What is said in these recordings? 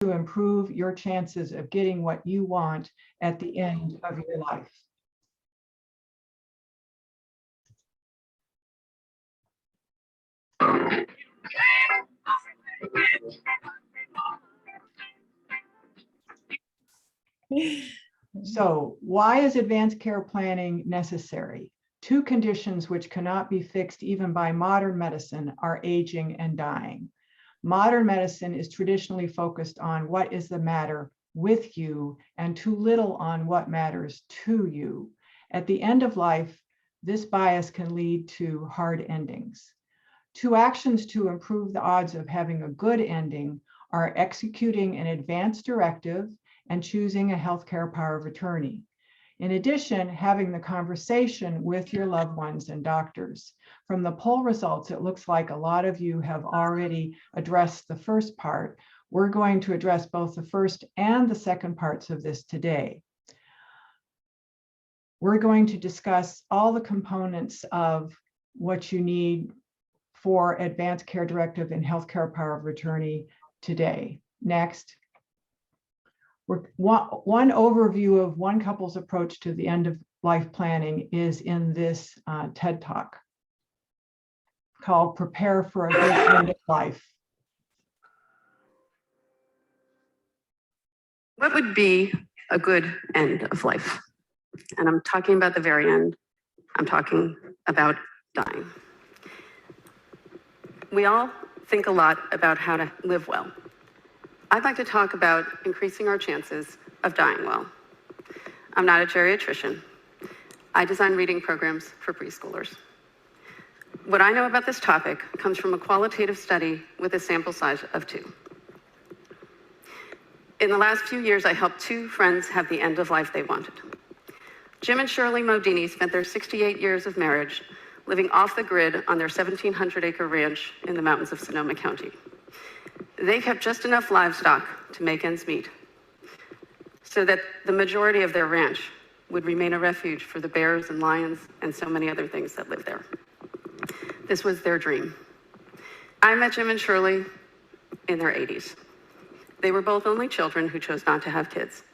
to improve your chances of getting what you want at the end of your life. So, why is advanced care planning necessary? Two conditions which cannot be fixed even by modern medicine are aging and dying. Modern medicine is traditionally focused on what is the matter with you and too little on what matters to you. At the end of life, this bias can lead to hard endings. Two actions to improve the odds of having a good ending are executing an advance directive and choosing a healthcare power of attorney. In addition, having the conversation with your loved ones and doctors. From the poll results, it looks like a lot of you have already addressed the first part. We're going to address both the first and the second parts of this today. We're going to discuss all the components of what you need for advanced care directive and healthcare power of attorney today. Next. One overview of one couple's approach to the end of life planning is in this TED Talk called Prepare for a Good End of Life. What would be a good end of life? And I'm talking about the very end. I'm talking about dying. We all think a lot about how to live well. I'd like to talk about increasing our chances of dying well. I'm not a geriatrician. I design reading programs for preschoolers. What I know about this topic comes from a qualitative study with a sample size of 2. In the last few years, I helped 2 friends have the end of life they wanted. Jim and Shirley Modini spent their 68 years of marriage living off the grid on their 1,700-acre ranch in the mountains of Sonoma County. They kept just enough livestock to make ends meet so that the majority of their ranch would remain a refuge for the bears and lions and so many other things that live there. This was their dream. I met Jim and Shirley in their 80s. They were both only children who chose not to have kids.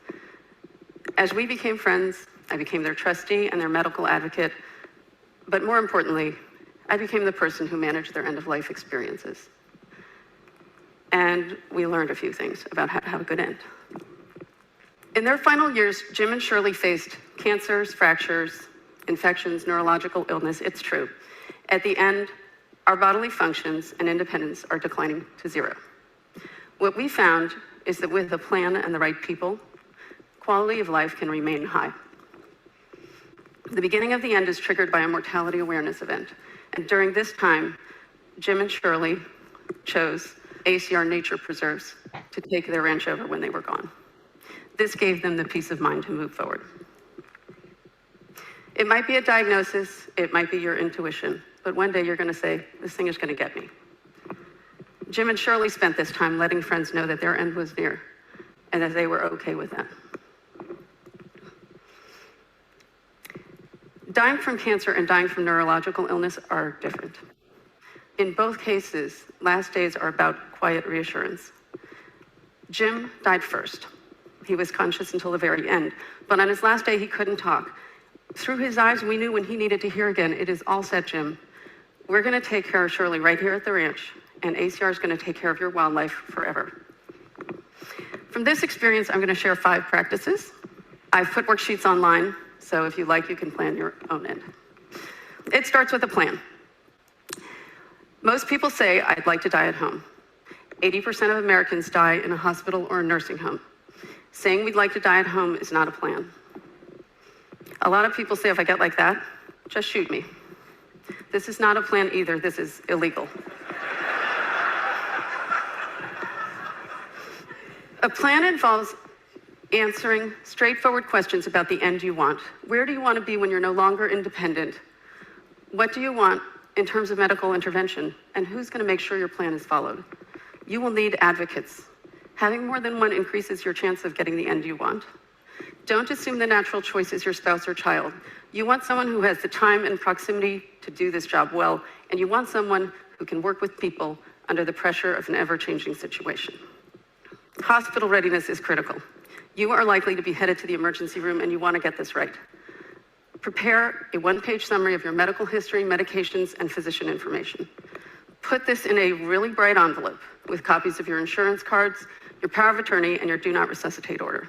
As we became friends, I became their trustee and their medical advocate, but more importantly, I became the person who managed their end-of-life experiences. And we learned a few things about how to have a good end. In their final years, Jim and Shirley faced cancers, fractures, infections, neurological illness. It's true. At the end, our bodily functions and independence are declining to 0. What we found is that with a plan and the right people, quality of life can remain high. The beginning of the end is triggered by a mortality awareness event. And during this time, Jim and Shirley chose ACR Nature Preserves to take their ranch over when they were gone. This gave them the peace of mind to move forward. It might be a diagnosis, it might be your intuition, but one day you're going to say, this thing is going to get me. Jim and Shirley spent this time letting friends know that their end was near and that they were okay with that. Dying from cancer and dying from neurological illness are different. In both cases, last days are about quiet reassurance. Jim died first. He was conscious until the very end, but on his last day, he couldn't talk. Through his eyes, we knew when he needed to hear again, it is all set, Jim. We're gonna take care of Shirley right here at the ranch, and ACR is gonna take care of your wildlife forever. From this experience, I'm gonna share 5 practices. I've put worksheets online, so if you like, you can plan your own end. It starts with a plan. Most people say, I'd like to die at home. 80% of Americans die in a hospital or a nursing home. Saying we'd like to die at home is not a plan. A lot of people say, if I get like that, just shoot me. This is not a plan either, this is illegal. A plan involves answering straightforward questions about the end you want. Where do you want to be when you're no longer independent? What do you want in terms of medical intervention? And who's going to make sure your plan is followed? You will need advocates. Having more than one increases your chance of getting the end you want. Don't assume the natural choice is your spouse or child. You want someone who has the time and proximity to do this job well, and you want someone who can work with people under the pressure of an ever-changing situation. Hospital readiness is critical. You are likely to be headed to the emergency room and you want to get this right. Prepare a one-page summary of your medical history, medications, and physician information. Put this in a really bright envelope with copies of your insurance cards, your power of attorney, and your do not resuscitate order.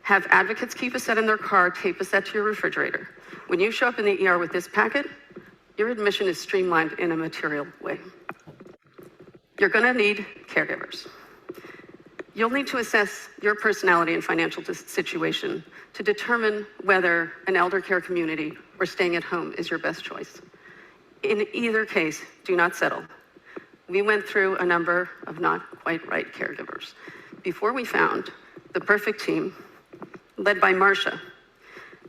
Have advocates keep a set in their car, tape a set to your refrigerator. When you show up in the ER with this packet, your admission is streamlined in a material way. You're gonna need caregivers. You'll need to assess your personality and financial situation to determine whether an elder care community or staying at home is your best choice. In either case, do not settle. We went through a number of not quite right caregivers before we found the perfect team led by Marcia,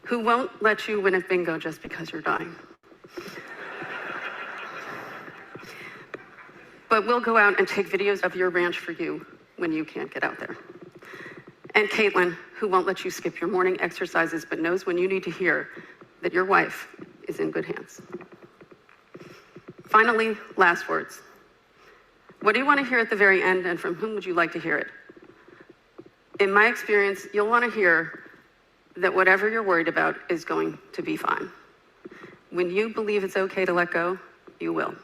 who won't let you win at bingo just because you're dying. But we'll go out and take videos of your ranch for you when you can't get out there. And Caitlin, who won't let you skip your morning exercises, but knows when you need to hear that your wife is in good hands. Finally, last words. What do you want to hear at the very end, and from whom would you like to hear it? In my experience, you'll want to hear that whatever you're worried about is going to be fine. When you believe it's okay to let go, you will.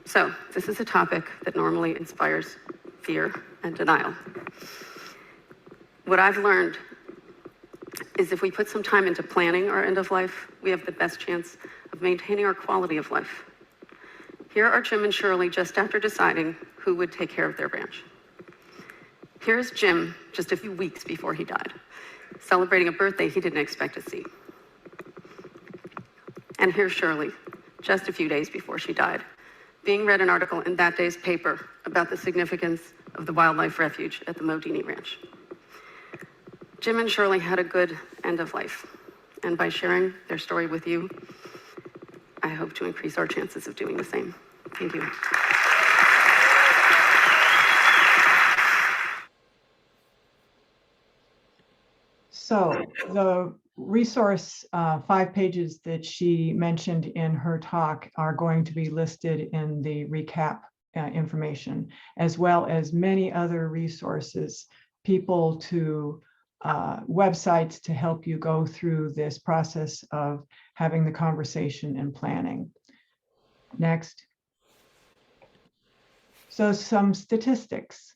So, this is a topic that normally inspires fear and denial. What I've learned is if we put some time into planning our end of life, we have the best chance of maintaining our quality of life. Here are Jim and Shirley just after deciding who would take care of their ranch. Here's Jim just a few weeks before he died, celebrating a birthday he didn't expect to see. And here's Shirley, just a few days before she died, being read an article in that day's paper about the significance of the wildlife refuge at the Modini Ranch. Jim and Shirley had a good end of life, and by sharing their story with you, I hope to increase our chances of doing the same. Thank you. So the resource 5 pages that she mentioned in her talk are going to be listed in the recap information, as well as many other resources, people to websites to help you go through this process of having the conversation and planning. Next. So some statistics.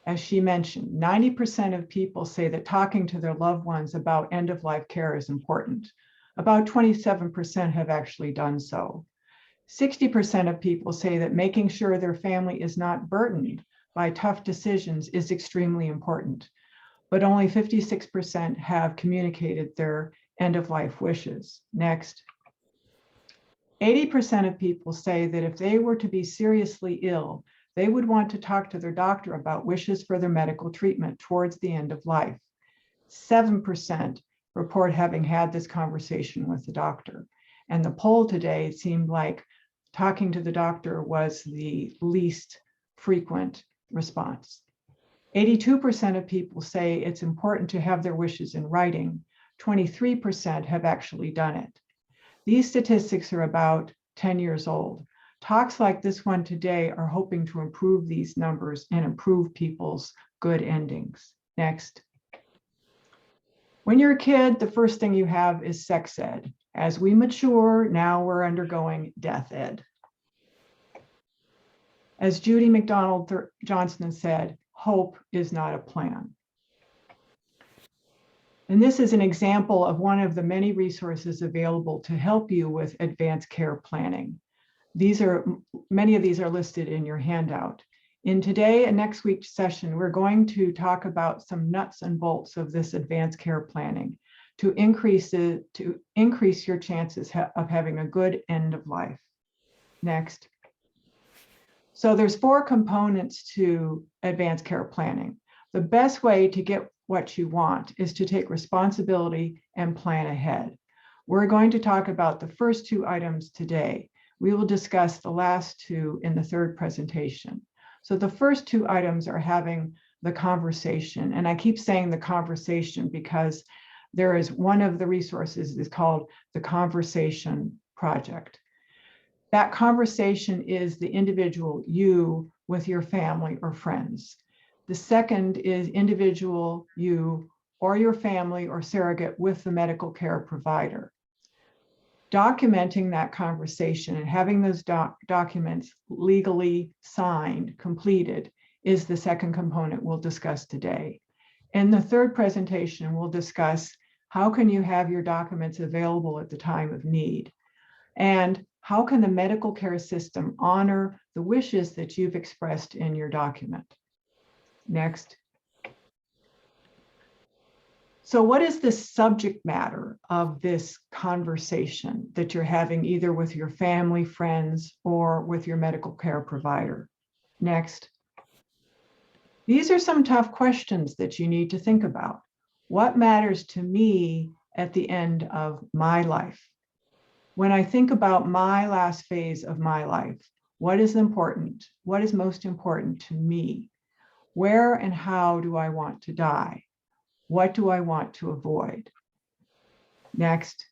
As she mentioned, 90% of people say that talking to their loved ones about end-of-life care is important. About 27% have actually done so. 60% of people say that making sure their family is not burdened by tough decisions is extremely important, but only 56% have communicated their end-of-life wishes. Next. 80% of people say that if they were to be seriously ill, they would want to talk to their doctor about wishes for their medical treatment towards the end of life. 7% report having had this conversation with the doctor. And the poll today seemed like talking to the doctor was the least frequent response. 82% of people say it's important to have their wishes in writing. 23% have actually done it. These statistics are about 10 years old. Talks like this one today are hoping to improve these numbers and improve people's good endings. Next. When you're a kid, the first thing you have is sex ed. As we mature, now we're undergoing death ed. As Judy McDonald Johnston said, hope is not a plan. And this is an example of one of the many resources available to help you with advanced care planning. Many of these are listed in your handout. In today and next week's session, we're going to talk about some nuts and bolts of this advanced care planning to increase your chances of having a good end of life. Next. So there's 4 components to advanced care planning. The best way to get what you want is to take responsibility and plan ahead. We're going to talk about the first 2 items today. We will discuss the last 2 in the 3rd presentation. So the first 2 items are having the conversation. And I keep saying the conversation because there is one of the resources is called the Conversation Project. That conversation is the individual, you, with your family or friends. The second is individual, you or your family or surrogate with the medical care provider. Documenting that conversation and having those documents legally signed, completed, is the second component we'll discuss today. In the third presentation, we'll discuss how can you have your documents available at the time of need, and how can the medical care system honor the wishes that you've expressed in your document. Next. So what is the subject matter of this conversation that you're having either with your family, friends, or with your medical care provider? Next. These are some tough questions that you need to think about. What matters to me at the end of my life? When I think about my last phase of my life, what is important? What is most important to me? Where and how do I want to die? What do I want to avoid? Next.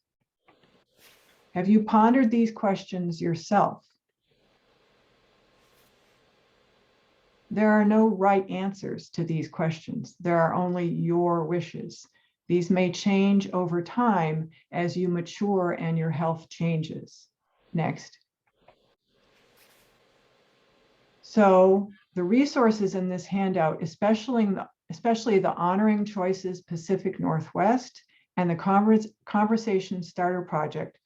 Have you pondered these questions yourself? There are no right answers to these questions. There are only your wishes. These may change over time as you mature and your health changes. Next. So the resources in this handout, especially the Honoring Choices Pacific Northwest and the Conversation Starter Project,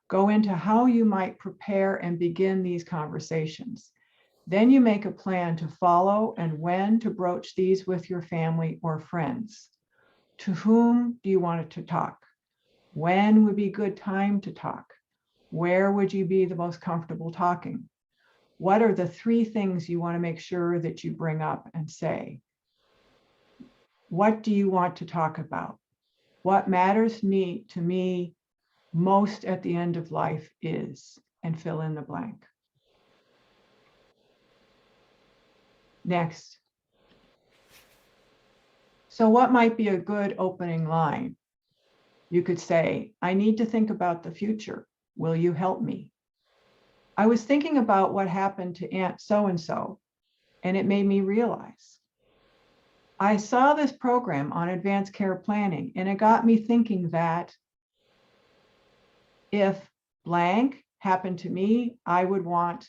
go into how you might prepare and begin these conversations. Then you make a plan to follow and when to broach these with your family or friends. To whom do you want to talk? When would be a good time to talk? Where would you be the most comfortable talking? What are the 3 things you want to make sure that you bring up and say? What do you want to talk about? What matters to me most at the end of life is, and fill in the blank. Next. So what might be a good opening line? You could say, I need to think about the future. Will you help me? I was thinking about what happened to Aunt so-and-so, and it made me realize. I saw this program on advanced care planning, and it got me thinking that if blank happened to me, I would want,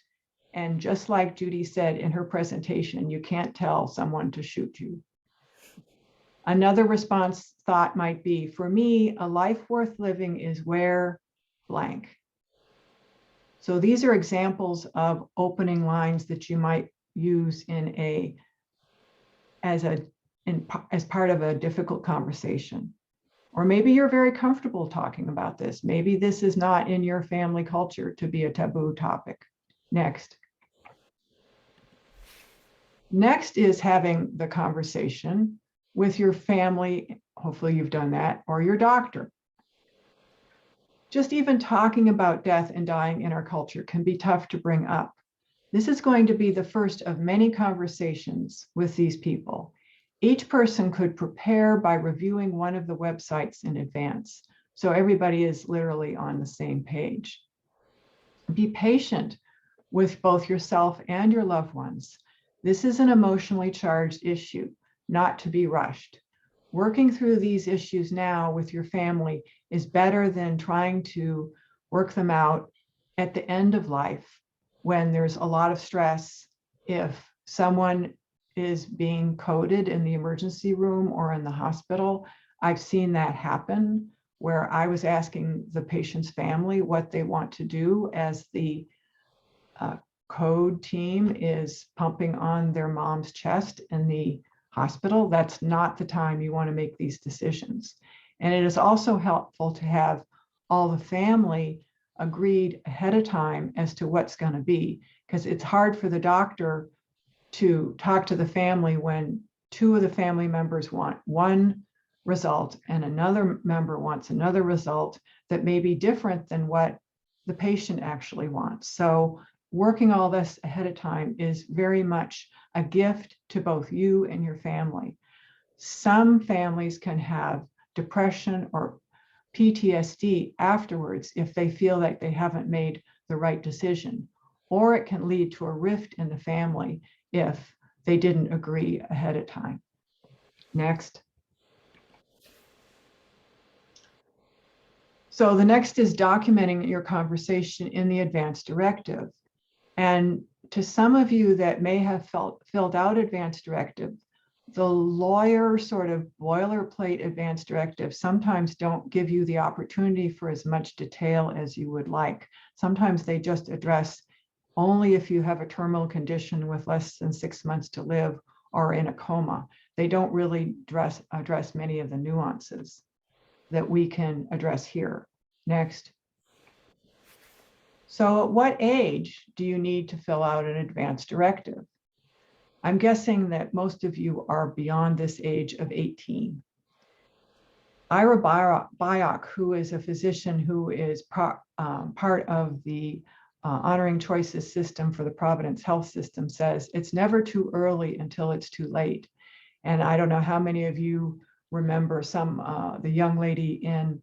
and just like Judy said in her presentation, you can't tell someone to shoot you. Another response thought might be, for me, a life worth living is where blank. So these are examples of opening lines that you might use as part of a difficult conversation. Or maybe you're very comfortable talking about this. Maybe this is not in your family culture to be a taboo topic. Next. Next is having the conversation with your family, hopefully you've done that, or your doctor. Just even talking about death and dying in our culture can be tough to bring up. This is going to be the first of many conversations with these people. Each person could prepare by reviewing one of the websites in advance, so everybody is literally on the same page. Be patient with both yourself and your loved ones. This is an emotionally charged issue, not to be rushed. Working through these issues now with your family is better than trying to work them out at the end of life when there's a lot of stress. If someone is being coded in the emergency room or in the hospital, I've seen that happen where I was asking the patient's family what they want to do as the code team is pumping on their mom's chest in the hospital. That's not the time you want to make these decisions. And it is also helpful to have all the family agreed ahead of time as to what's going to be, because it's hard for the doctor to talk to the family when 2 of the family members want one result and another member wants another result that may be different than what the patient actually wants. So working all this ahead of time is very much a gift to both you and your family. Some families can have depression or PTSD afterwards if they feel like they haven't made the right decision, or it can lead to a rift in the family if they didn't agree ahead of time. Next. So the next is documenting your conversation in the advance directive. And to some of you that may have filled out advance directive, the lawyer sort of boilerplate advance directives sometimes don't give you the opportunity for as much detail as you would like. Sometimes they just address only if you have a terminal condition with less than 6 months to live or in a coma. They don't really address many of the nuances that we can address here. Next. So at what age do you need to fill out an advance directive? I'm guessing that most of you are beyond this age of 18. Ira Byock, who is a physician who is part of the Honoring Choices system for the Providence Health System, says it's never too early until it's too late. And I don't know how many of you remember the young lady in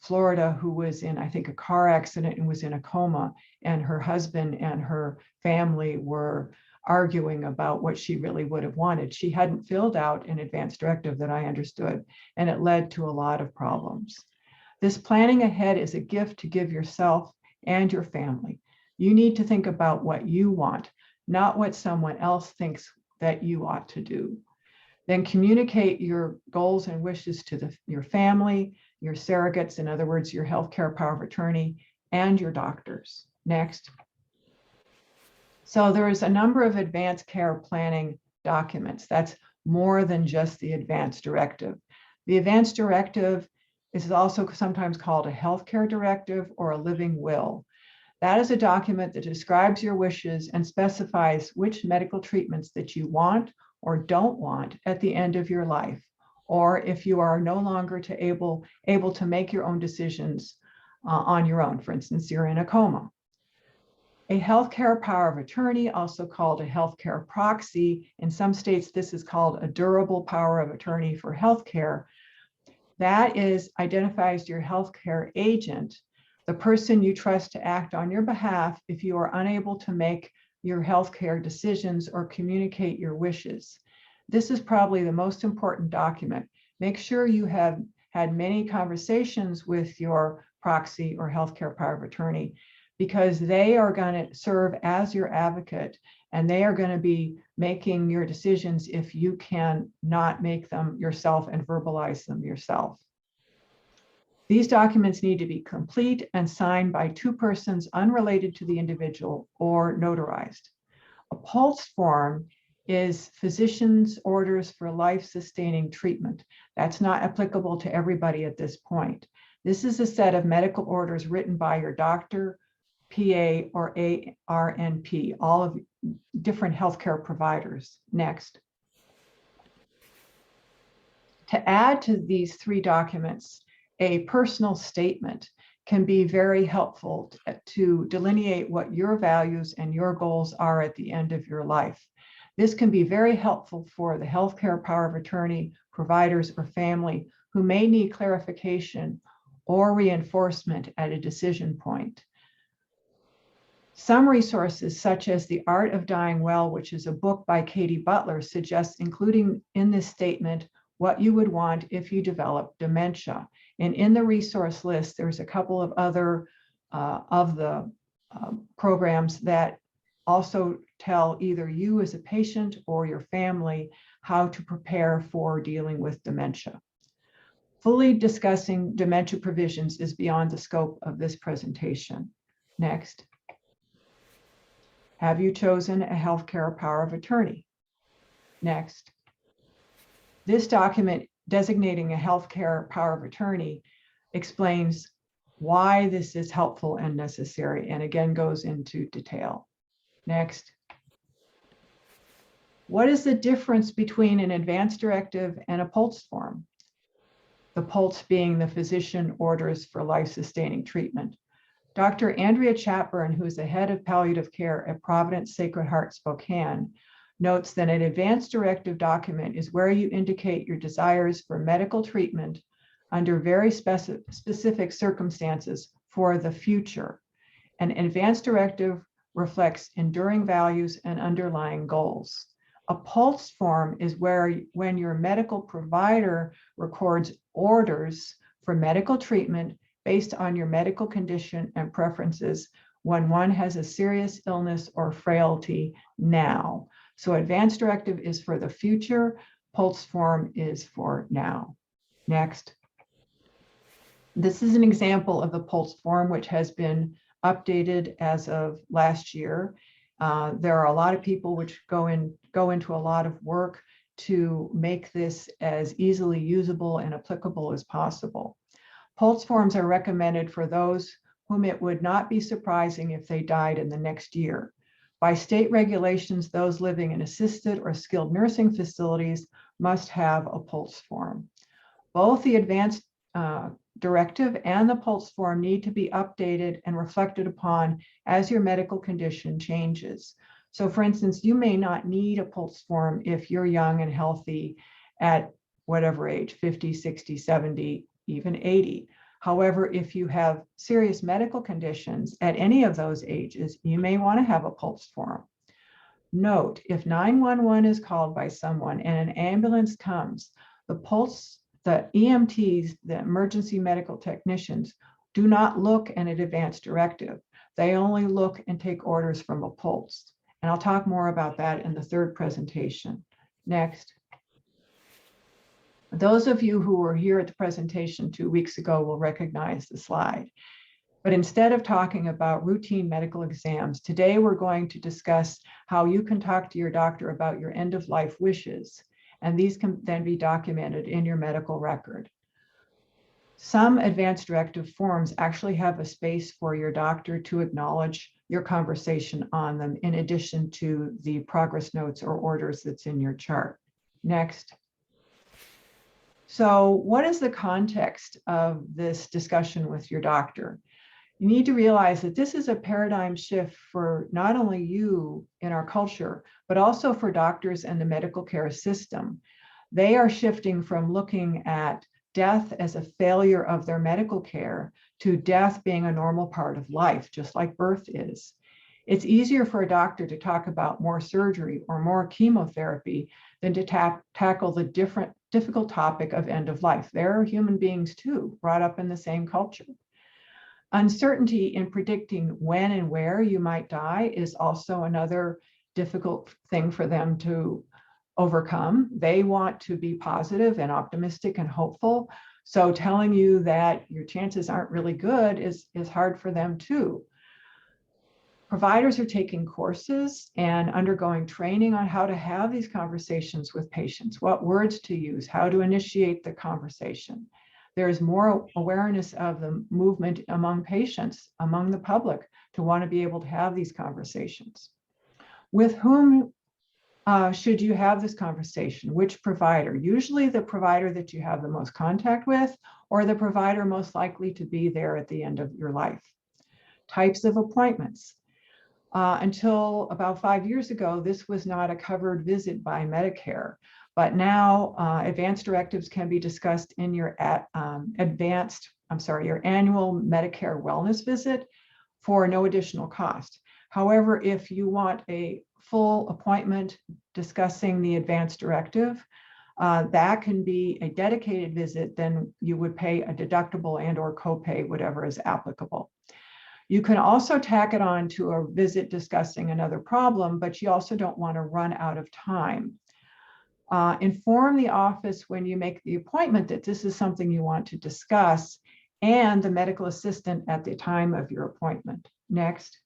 Florida who was in, I think, a car accident and was in a coma, and her husband and her family were arguing about what she really would have wanted. She hadn't filled out an advance directive that I understood, and it led to a lot of problems. This planning ahead is a gift to give yourself and your family. You need to think about what you want, not what someone else thinks that you ought to do. Then communicate your goals and wishes to your family, your surrogates, in other words, your healthcare power of attorney, and your doctors. Next. So there's a number of advanced care planning documents. That's more than just the advance directive. The advance directive is also sometimes called a healthcare directive or a living will. That is a document that describes your wishes and specifies which medical treatments that you want or don't want at the end of your life, or if you are no longer able to make your own decisions on your own. For instance, you're in a coma. A healthcare power of attorney, also called a healthcare proxy. In some states, this is called a durable power of attorney for healthcare. That identifies your healthcare agent, the person you trust to act on your behalf if you are unable to make your healthcare decisions or communicate your wishes. This is probably the most important document. Make sure you have had many conversations with your proxy or healthcare power of attorney, because they are going to serve as your advocate, and they are going to be making your decisions if you can not make them yourself and verbalize them yourself. These documents need to be complete and signed by two persons unrelated to the individual or notarized. A PULSE form is physician's orders for life-sustaining treatment. That's not applicable to everybody at this point. This is a set of medical orders written by your doctor, PA, or ARNP, all of different healthcare providers. Next. To add to these three documents, a personal statement can be very helpful to delineate what your values and your goals are at the end of your life. This can be very helpful for the healthcare power of attorney, providers, or family who may need clarification or reinforcement at a decision point. Some resources, such as The Art of Dying Well, which is a book by Katie Butler, suggests including in this statement what you would want if you develop dementia. And in the resource list, there's a couple of other of the programs that also tell either you as a patient or your family how to prepare for dealing with dementia. Fully discussing dementia provisions is beyond the scope of this presentation. Next. Have you chosen a healthcare power of attorney? Next. This document designating a healthcare power of attorney explains why this is helpful and necessary, and again goes into detail. Next. What is the difference between an advance directive and a PULSE form? The PULSE being the physician orders for life-sustaining treatment. Dr. Andrea Chatburn, who is the head of palliative care at Providence Sacred Heart Spokane, notes that an advance directive document is where you indicate your desires for medical treatment under very specific circumstances for the future. An advance directive reflects enduring values and underlying goals. A PULSE form is when your medical provider records orders for medical treatment based on your medical condition and preferences when one has a serious illness or frailty now. So advance directive is for the future, PULSE form is for now. Next. This is an example of the PULSE form, which has been updated as of last year. There are a lot of people which go into a lot of work to make this as easily usable and applicable as possible. PULSE forms are recommended for those whom it would not be surprising if they died in the next year. By state regulations, those living in assisted or skilled nursing facilities must have a PULSE form. Both the advanced directive and the PULSE form need to be updated and reflected upon as your medical condition changes. So for instance, you may not need a PULSE form if you're young and healthy at whatever age, 50, 60, 70, even 80. However, if you have serious medical conditions at any of those ages, you may want to have a PULSE form. Note, if 911 is called by someone and an ambulance comes, the EMTs, the emergency medical technicians, do not look at an advance directive. They only look and take orders from a PULSE. And I'll talk more about that in the third presentation. Next. Those of you who were here at the presentation 2 weeks ago will recognize the slide. But instead of talking about routine medical exams, today we're going to discuss how you can talk to your doctor about your end-of-life wishes, and these can then be documented in your medical record. Some advance directive forms actually have a space for your doctor to acknowledge your conversation on them, in addition to the progress notes or orders that's in your chart. Next. So what is the context of this discussion with your doctor? You need to realize that this is a paradigm shift for not only you in our culture, but also for doctors and the medical care system. They are shifting from looking at death as a failure of their medical care to death being a normal part of life, just like birth is. It's easier for a doctor to talk about more surgery or more chemotherapy than to tackle the difficult topic of end of life. They're human beings too, brought up in the same culture. Uncertainty in predicting when and where you might die is also another difficult thing for them to overcome. They want to be positive and optimistic and hopeful. So telling you that your chances aren't really good is hard for them too. Providers are taking courses and undergoing training on how to have these conversations with patients, what words to use, how to initiate the conversation. There is more awareness of the movement among patients, among the public, to want to be able to have these conversations. With whom should you have this conversation? Which provider? Usually the provider that you have the most contact with, or the provider most likely to be there at the end of your life. Types of appointments. Until about 5 years ago, this was not a covered visit by Medicare, but now advance directives can be discussed in your your annual Medicare wellness visit for no additional cost. However, if you want a full appointment discussing the advance directive, that can be a dedicated visit, then you would pay a deductible and or copay, whatever is applicable. You can also tack it on to a visit discussing another problem, but you also don't want to run out of time. Inform the office when you make the appointment that this is something you want to discuss, and the medical assistant at the time of your appointment. Next.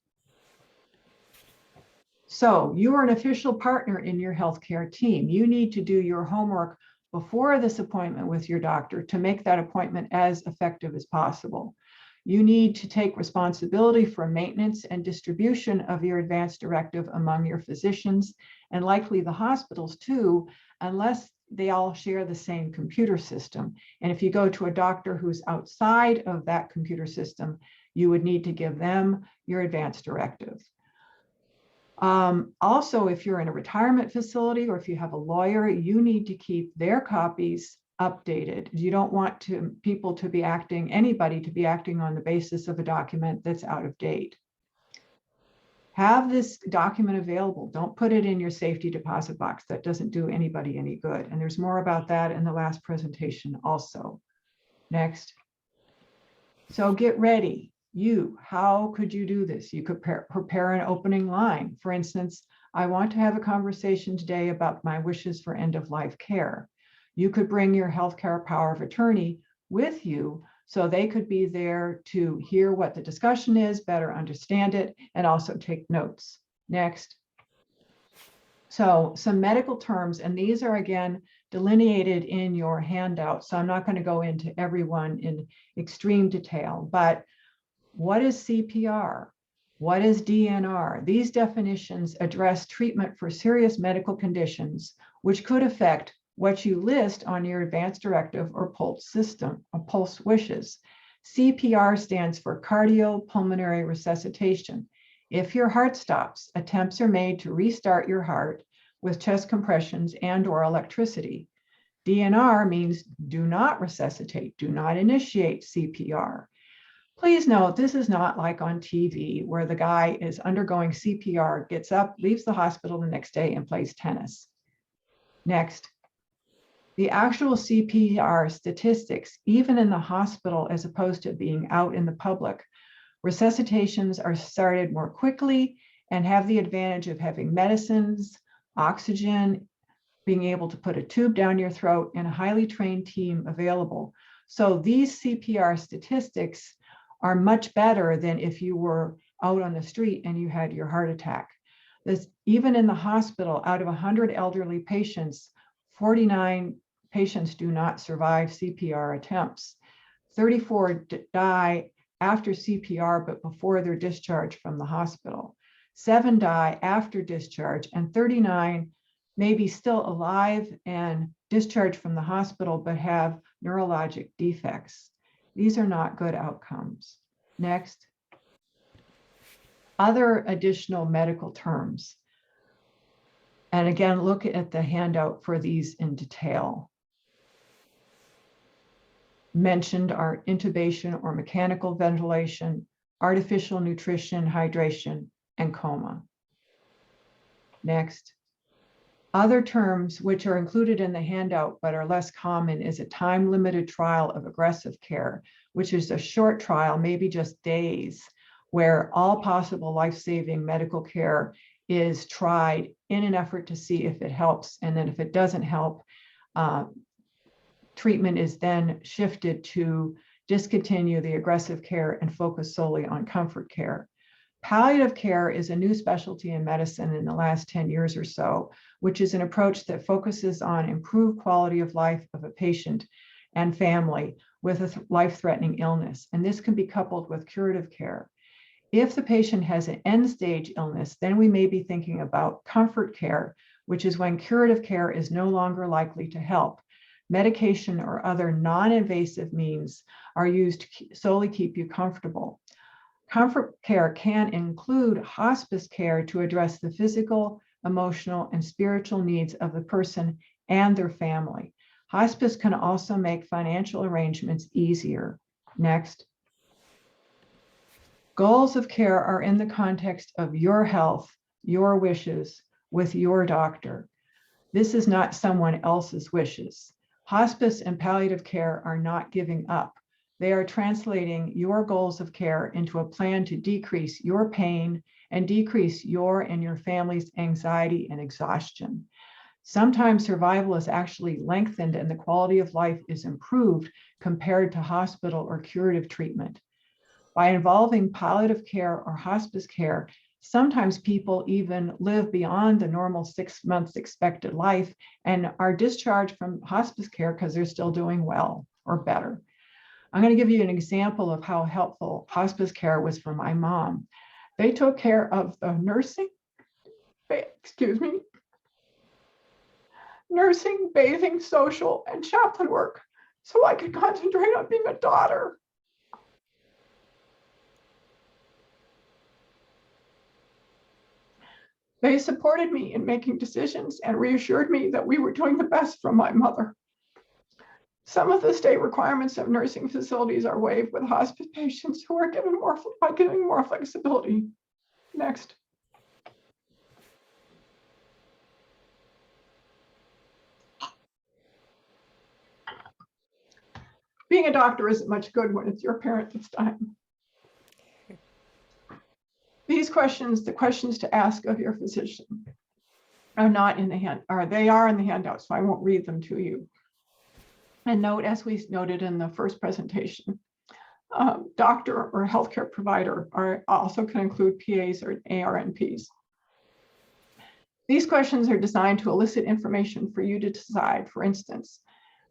So you are an official partner in your healthcare team. You need to do your homework before this appointment with your doctor to make that appointment as effective as possible. You need to take responsibility for maintenance and distribution of your advance directive among your physicians, and likely the hospitals too, unless they all share the same computer system. And if you go to a doctor who's outside of that computer system, you would need to give them your advance directive. Also, if you're in a retirement facility or if you have a lawyer, you need to keep their copies updated. You don't want anybody to be acting on the basis of a document that's out of date. Have this document available. Don't put it in your safety deposit box. That doesn't do anybody any good. And there's more about that in the last presentation also. Next. So get ready. How could you do this? You could prepare an opening line. For instance, I want to have a conversation today about my wishes for end-of-life care. You could bring your healthcare power of attorney with you so they could be there to hear what the discussion is, better understand it, and also take notes. Next. So some medical terms, and these are again delineated in your handout. So I'm not going to go into every one in extreme detail, but what is CPR? What is DNR? These definitions address treatment for serious medical conditions, which could affect what you list on your advanced directive or pulse system, or pulse wishes. CPR stands for cardiopulmonary resuscitation. If your heart stops, attempts are made to restart your heart with chest compressions and/or electricity. DNR means do not resuscitate, do not initiate CPR. Please note, this is not like on TV where the guy is undergoing CPR, gets up, leaves the hospital the next day and plays tennis. Next. The actual CPR statistics, even in the hospital as opposed to being out in the public, resuscitations are started more quickly and have the advantage of having medicines, oxygen, being able to put a tube down your throat, and a highly trained team available. So these CPR statistics are much better than if you were out on the street and you had your heart attack. Even in the hospital, out of 100 elderly patients, 49 patients do not survive CPR attempts. 34 die after CPR, but before they're discharged from the hospital. 7 die after discharge, and 39 may be still alive and discharged from the hospital, but have neurologic defects. These are not good outcomes. Next. Other additional medical terms. And again, look at the handout for these in detail. Mentioned are intubation or mechanical ventilation, artificial nutrition, hydration, and coma. Next. Other terms which are included in the handout but are less common is a time-limited trial of aggressive care, which is a short trial, maybe just days, where all possible life-saving medical care is tried in an effort to see if it helps. And then if it doesn't help, treatment is then shifted to discontinue the aggressive care and focus solely on comfort care. Palliative care is a new specialty in medicine in the last 10 years or so, which is an approach that focuses on improved quality of life of a patient and family with a life-threatening illness. And this can be coupled with curative care. If the patient has an end-stage illness, then we may be thinking about comfort care, which is when curative care is no longer likely to help. Medication or other non-invasive means are used to solely keep you comfortable. Comfort care can include hospice care to address the physical, emotional, and spiritual needs of the person and their family. Hospice can also make financial arrangements easier. Next. Goals of care are in the context of your health, your wishes, with your doctor. This is not someone else's wishes. Hospice and palliative care are not giving up. They are translating your goals of care into a plan to decrease your pain and decrease your and your family's anxiety and exhaustion. Sometimes survival is actually lengthened and the quality of life is improved compared to hospital or curative treatment. By involving palliative care or hospice care, sometimes people even live beyond the normal 6 months expected life and are discharged from hospice care because they're still doing well or better. I'm going to give you an example of how helpful hospice care was for my mom. They took care of the nursing, bathing, social, and chaplain work so I could concentrate on being a daughter. They supported me in making decisions and reassured me that we were doing the best for my mother. Some of the state requirements of nursing facilities are waived with hospice patients who are given more flexibility. Next. Being a doctor isn't much good when it's your parent that's dying. These questions, the questions to ask of your physician, are not in the hand, or they are in the handout, so I won't read them to you. And note, as we noted in the first presentation, doctor or healthcare provider also can include PAs or ARNPs. These questions are designed to elicit information for you to decide. For instance,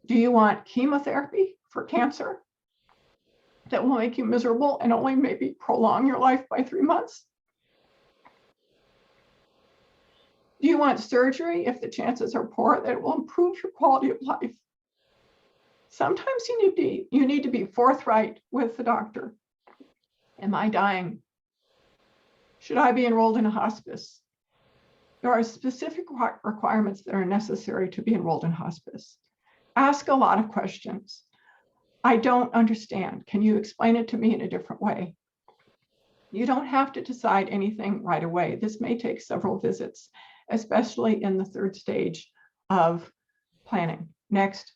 do you want chemotherapy for cancer that will make you miserable and only maybe prolong your life by 3 months? Do you want surgery if the chances are poor that it will improve your quality of life? Sometimes you need to be forthright with the doctor. Am I dying? Should I be enrolled in a hospice? There are specific requirements that are necessary to be enrolled in hospice. Ask a lot of questions. I don't understand. Can you explain it to me in a different way? You don't have to decide anything right away. This may take several visits, especially in the third stage of planning. Next.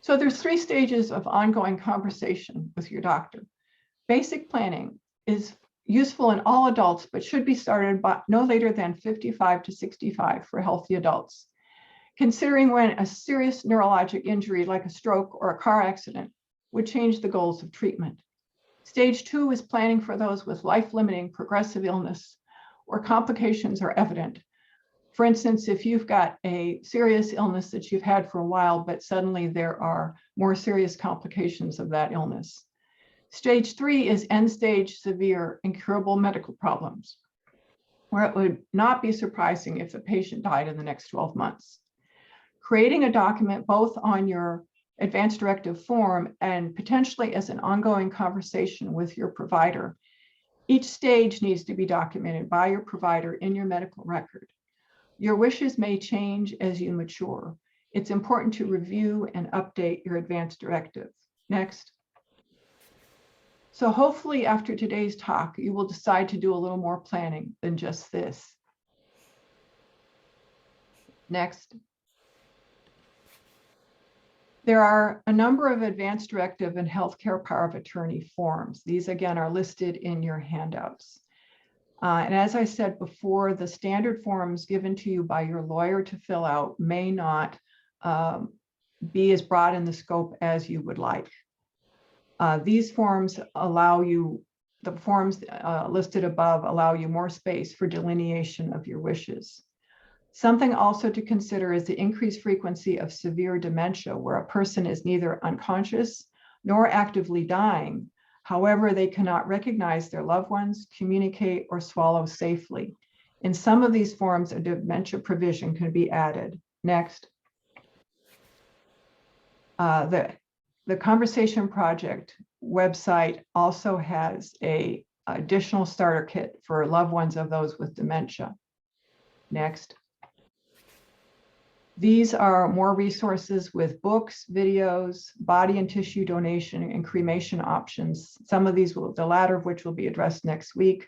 So there's 3 stages of ongoing conversation with your doctor. Basic planning is useful in all adults, but should be started by no later than 55 to 65 for healthy adults. Considering when a serious neurologic injury like a stroke or a car accident would change the goals of treatment. Stage 2 is planning for those with life-limiting progressive illness or complications are evident. For instance, if you've got a serious illness that you've had for a while, but suddenly there are more serious complications of that illness. Stage 3 is end-stage severe incurable medical problems, where it would not be surprising if a patient died in the next 12 months. Creating a document both on your advance directive form and potentially as an ongoing conversation with your provider. Each stage needs to be documented by your provider in your medical record. Your wishes may change as you mature. It's important to review and update your advance directive. Next. So hopefully after today's talk, you will decide to do a little more planning than just this. Next. There are a number of advance directive and healthcare power of attorney forms. These again are listed in your handouts. And as I said before, the standard forms given to you by your lawyer to fill out may not be as broad in the scope as you would like. These forms allow you, the forms listed above allow you more space for delineation of your wishes. Something also to consider is the increased frequency of severe dementia, where a person is neither unconscious nor actively dying. However, they cannot recognize their loved ones, communicate, or swallow safely. In some of these forms, a dementia provision can be added. Next. The Conversation Project website also has an additional starter kit for loved ones of those with dementia. Next. These are more resources with books, videos, body and tissue donation and cremation options. Some of these the latter of which will be addressed next week.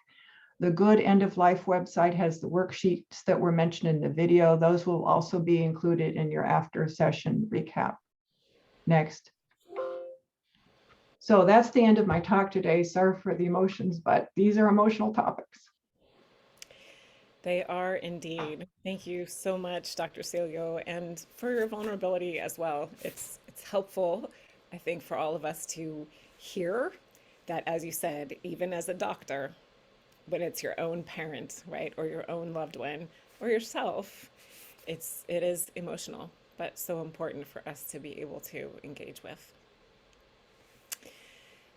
The Good End of Life website has the worksheets that were mentioned in the video. Those will also be included in your after session recap. Next. So that's the end of my talk today. Sorry for the emotions, but these are emotional topics. They are indeed. Thank you so much, Dr. Cilyo, and for your vulnerability as well. It's helpful, I think, for all of us to hear that, as you said, even as a doctor, when it's your own parent, right, or your own loved one, or yourself, it is emotional, but so important for us to be able to engage with.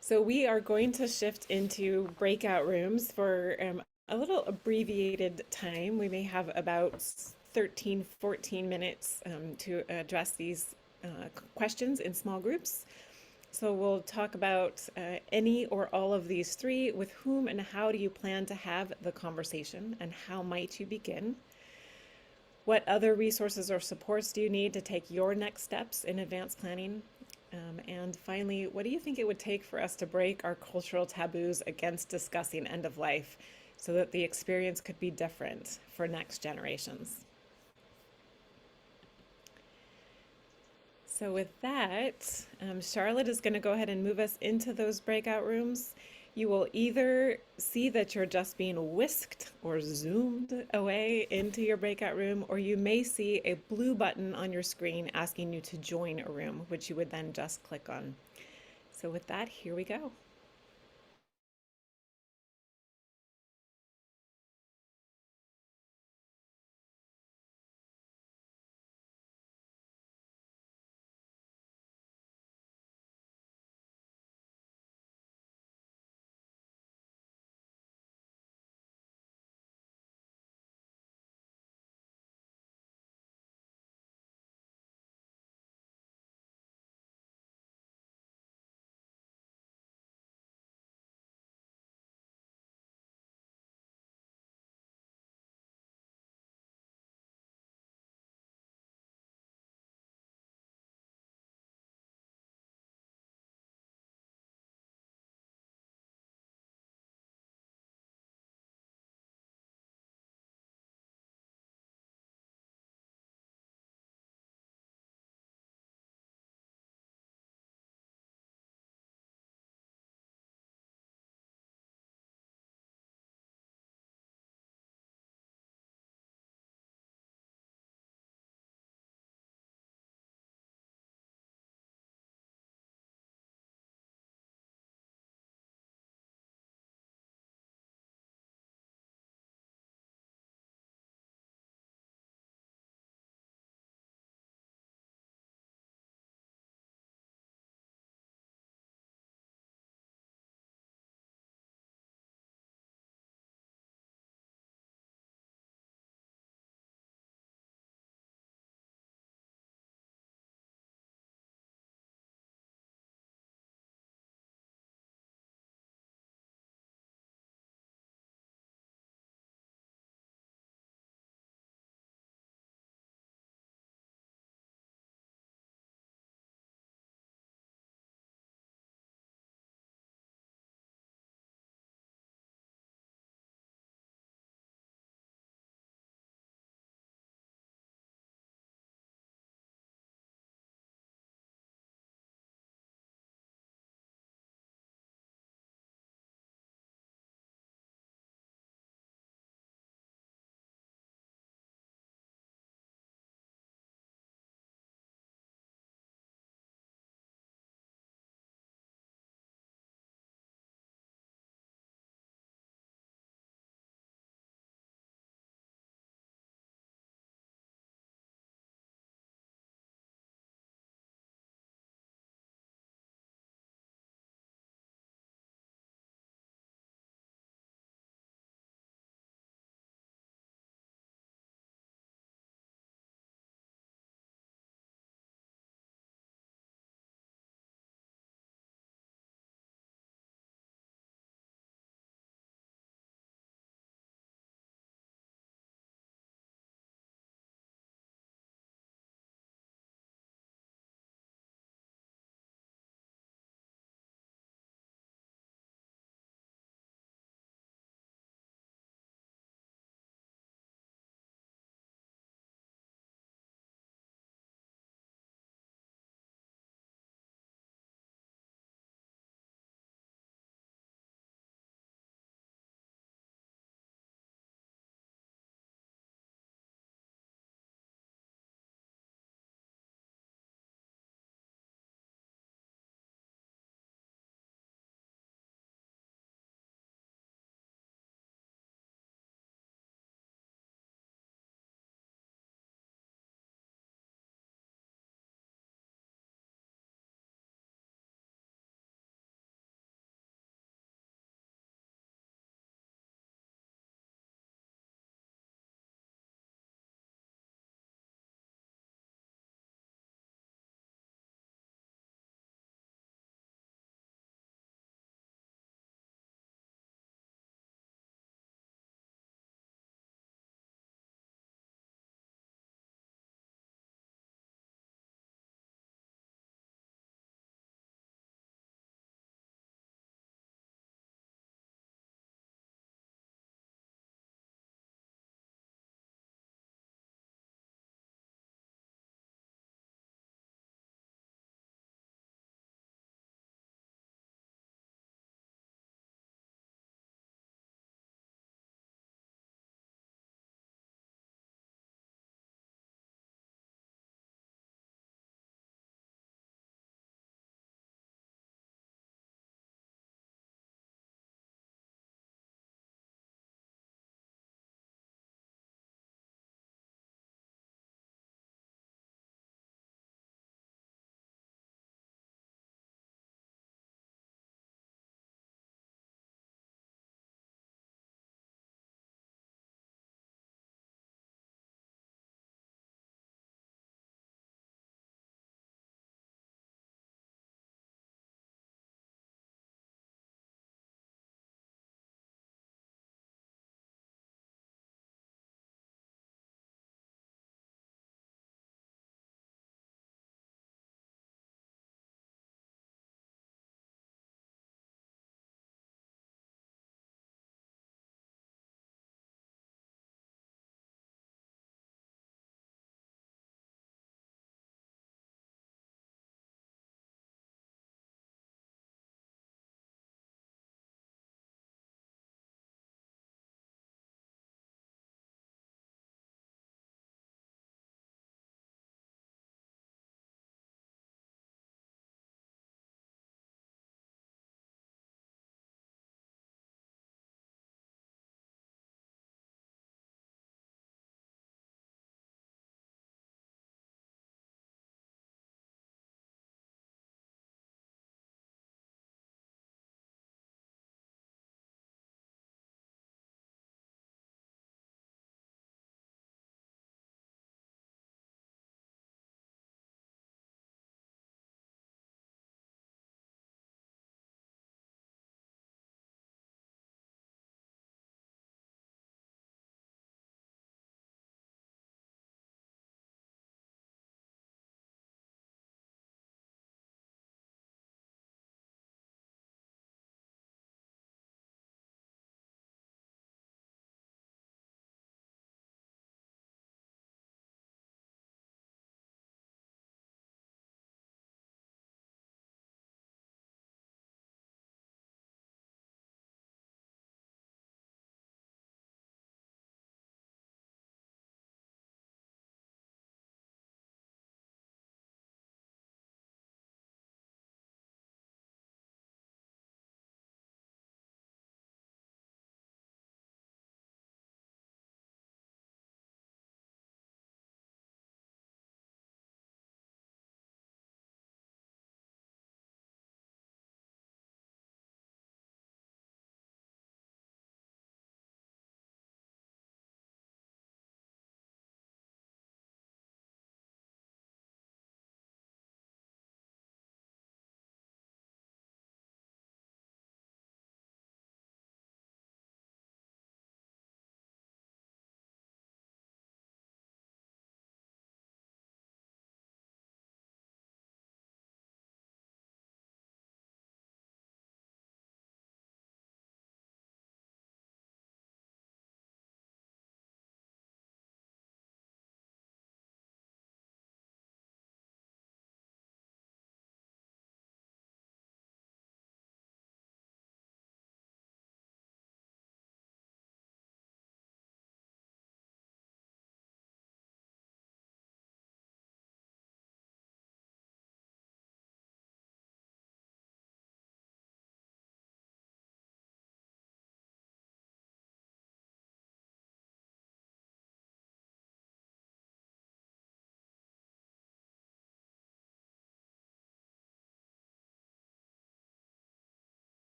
So we are going to shift into breakout rooms for a little abbreviated time. We may have about 13, 14 minutes to address these questions in small groups. So we'll talk about any or all of these 3. With whom and how do you plan to have the conversation, and how might you begin? What other resources or supports do you need to take your next steps in advanced planning? And finally, what do you think it would take for us to break our cultural taboos against discussing end of life, so that the experience could be different for next generations? So with that, Charlotte is going to go ahead and move us into those breakout rooms. You will either see that you're just being whisked or zoomed away into your breakout room, or you may see a blue button on your screen asking you to join a room, which you would then just click on. So with that, here we go.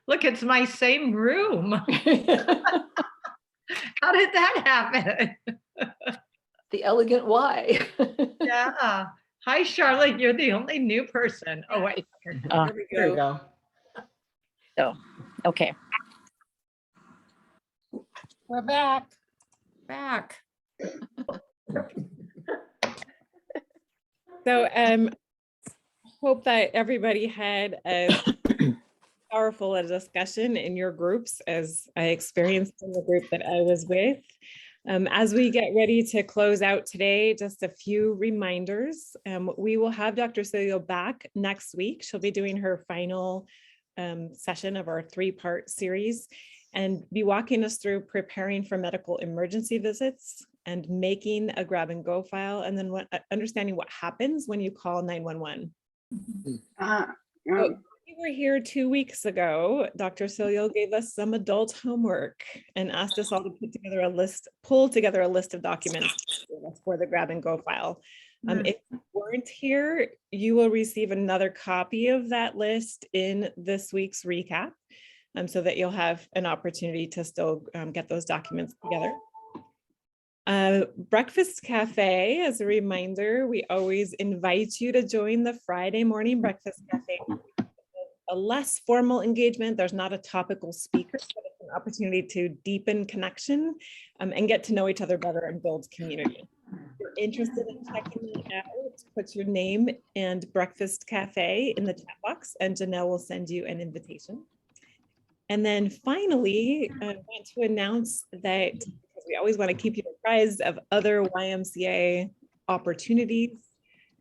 Look, it's my same room. How did that happen? The elegant Y. Yeah. Hi, Charlotte. You're the only new person. Oh, wait. There we There go. we go. So, okay. We're back. Back. So hope that everybody had a powerful a discussion in your groups as I experienced in the group that I was with. As we get ready to close out today, just a few reminders. We will have Dr. Cilyo back next week. She'll be doing her final session of our 3-part series and be walking us through preparing for medical emergency visits and making a grab and go file, and then understanding what happens when you call 911. We were here 2 weeks ago. Dr. Cilyo gave us some adult homework and asked us all to pull together a list of documents for the grab and go file. If you weren't here, you will receive another copy of that list in this week's recap, so that you'll have an opportunity to still get those documents together. Breakfast Cafe, as a reminder, we always invite you to join the Friday morning Breakfast Cafe. A less formal engagement. There's not a topical speaker, but it's an opportunity to deepen connection and get to know each other better and build community. If you're interested in checking it out, put your name and Breakfast Cafe in the chat box, and Janelle will send you an invitation. And then finally, I want to announce that because we always want to keep you apprised of other YMCA opportunities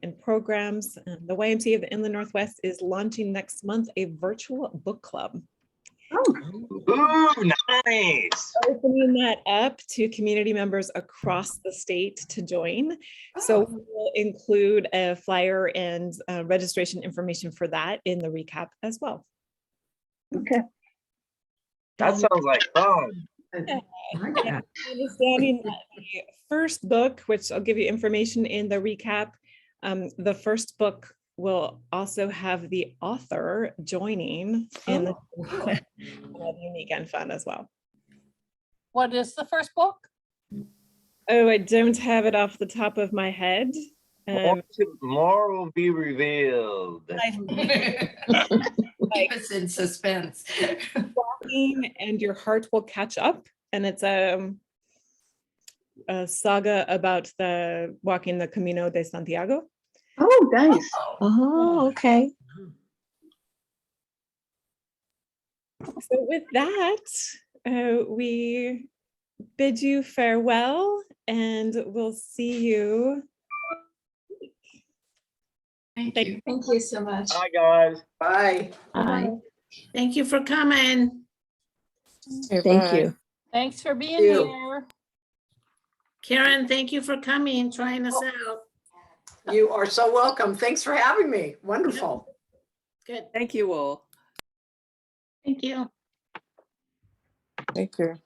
and programs. The YMCA of the Inland Northwest is launching next month a virtual book club. Ooh, nice. Opening that up to community members across the state to join. So we will include a flyer and registration information for that in the recap as well. Okay. That sounds like fun. Understanding that the first book, which I'll give you information in the recap, the first book will also have the author joining in the unique and fun as well. What is the first book? Oh, I don't have it off the top of my head. More will be revealed. It's in suspense. Walking and Your Heart Will Catch Up, and it's a saga about the walking the Camino de Santiago. Oh, nice. Oh, okay. So with that, we bid you farewell, and we'll see you. Thank you. Thank you so much. Hi, guys. Bye. Bye. Thank you for coming. Thank you. Thanks for being you. here. Karen, thank you for coming, trying us out. You are so welcome. Thanks for having me. Wonderful. Good. Thank you all. Thank you. Take care.